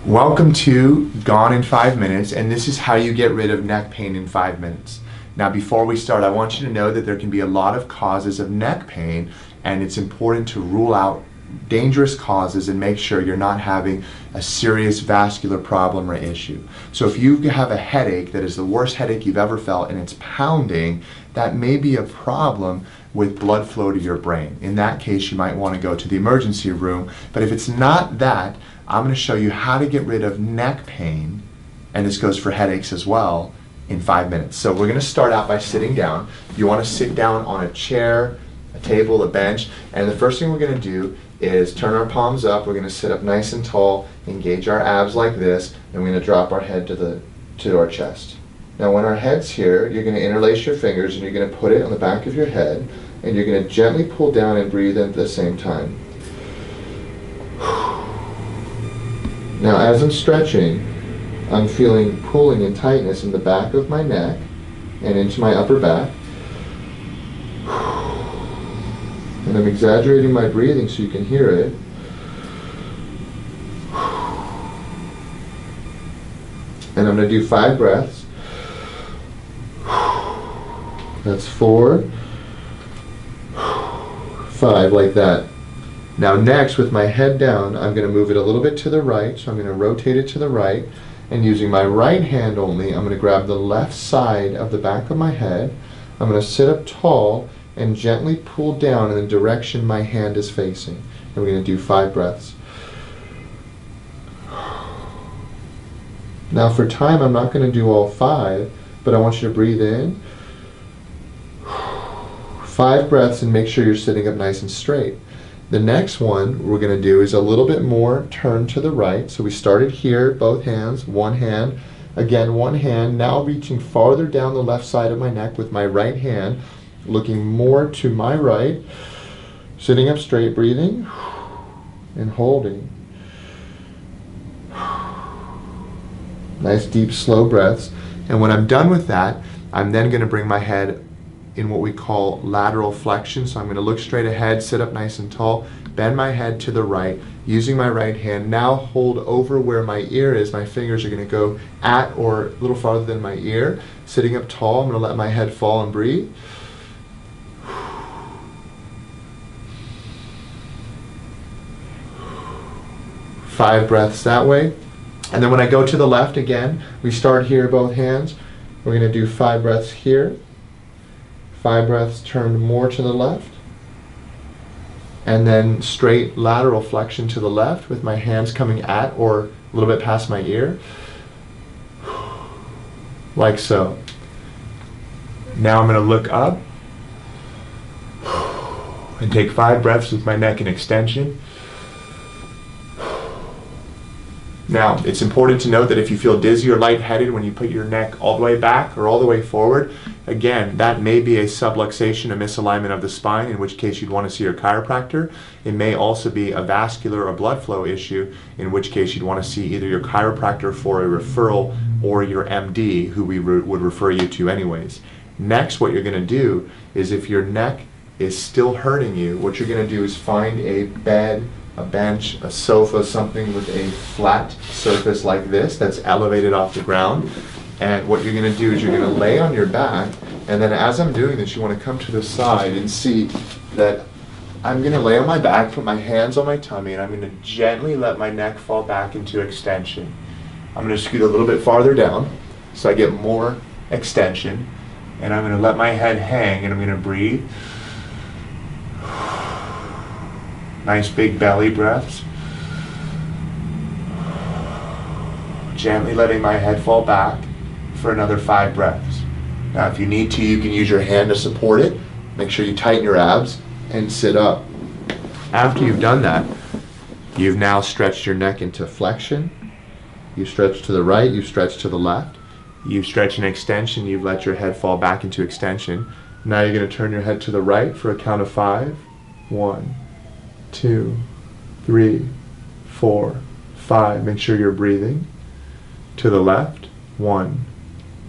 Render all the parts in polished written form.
Welcome to Gone in 5 Minutes, and this is how you get rid of neck pain in 5 minutes. Now before we start, I want you to know that there can be a lot of causes of neck pain, and it's important to rule out dangerous causes and make sure you're not having a serious vascular problem or issue. So if you have a headache that is the worst headache you've ever felt and it's pounding, that may be a problem with blood flow to your brain. In that case, you might want to go to the emergency room. But if it's not that, I'm going to show you how to get rid of neck pain, and this goes for headaches as well, in 5 minutes. So we're going to start out by sitting down. You want to sit down on a chair, a table, a bench, and the first thing we're going to do is turn our palms up. We're going to sit up nice and tall, engage our abs like this, and we're going to drop our head to our chest. Now when our head's here, you're going to interlace your fingers and you're going to put it on the back of your head, and you're going to gently pull down and breathe in at the same time. Now as I'm stretching, I'm feeling pulling and tightness in the back of my neck and into my upper back. And I'm exaggerating my breathing so you can hear it. And I'm going to do 5 breaths. That's 4, 5, like that. Now next, with my head down, I'm going to move it a little bit to the right, so I'm going to rotate it to the right, and using my right hand only, I'm going to grab the left side of the back of my head. I'm going to sit up tall and gently pull down in the direction my hand is facing. And we're going to do 5 breaths. Now for time, I'm not going to do all 5, but I want you to breathe in. 5 breaths and make sure you're sitting up nice and straight. The next one we're going to do is a little bit more turn to the right. So we started here, both hands, one hand, again one hand, now reaching farther down the left side of my neck with my right hand, looking more to my right, sitting up straight, breathing, and holding. Nice deep slow breaths. And when I'm done with that, I'm then going to bring my head in what we call lateral flexion. So I'm going to look straight ahead, sit up nice and tall, bend my head to the right, using my right hand, now hold over where my ear is. My fingers are going to go at or a little farther than my ear. Sitting up tall, I'm going to let my head fall and breathe. Five breaths that way. And then when I go to the left again, we start here, both hands. We're going to do 5 breaths here. 5 breaths turned more to the left. And then straight lateral flexion to the left with my hands coming at or a little bit past my ear. Like so. Now I'm going to look up and take 5 breaths with my neck in extension. Now, it's important to note that if you feel dizzy or lightheaded when you put your neck all the way back or all the way forward, again, that may be a subluxation, a misalignment of the spine, in which case you'd want to see your chiropractor. It may also be a vascular or blood flow issue, in which case you'd want to see either your chiropractor for a referral or your MD, who we would refer you to anyways. Next, what you're going to do is, if your neck is still hurting you, what you're going to do is find a bed, a bench, a sofa, something with a flat surface like this that's elevated off the ground. And what you're going to do is you're going to lay on your back, and then as I'm doing this, you want to come to the side and see that I'm going to lay on my back, put my hands on my tummy, and I'm going to gently let my neck fall back into extension. I'm going to scoot a little bit farther down so I get more extension, and I'm going to let my head hang, and I'm going to breathe. Nice big belly breaths. Gently letting my head fall back for another 5 breaths. Now if you need to, you can use your hand to support it. Make sure you tighten your abs and sit up. After you've done that, you've now stretched your neck into flexion. You stretch to the right, you stretch to the left. You stretch an extension, you've let your head fall back into extension. Now you're going to turn your head to the right for a count of 5. 1, 2, 3, 4, 5. Make sure you're breathing. To the left. 1,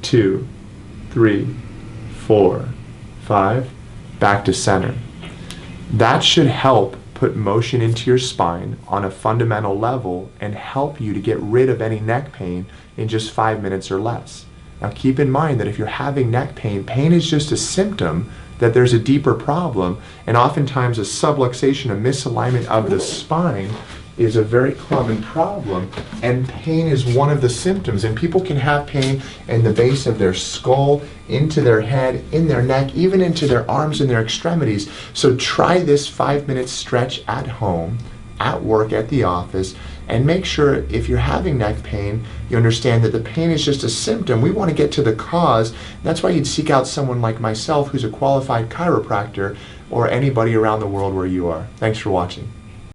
2, 3, 4, 5. Back to center. That should help put motion into your spine on a fundamental level and help you to get rid of any neck pain in just 5 minutes or less. Now keep in mind that if you're having neck pain, pain is just a symptom that there's a deeper problem, and oftentimes a subluxation, a misalignment of the spine is a very common problem, and pain is one of the symptoms. And people can have pain in the base of their skull, into their head, in their neck, even into their arms and their extremities. So try this 5-minute stretch at home, at work, at the office, and make sure if you're having neck pain, you understand that the pain is just a symptom. We want to get to the cause. That's why you'd seek out someone like myself who's a qualified chiropractor, or anybody around the world where you are. Thanks for watching.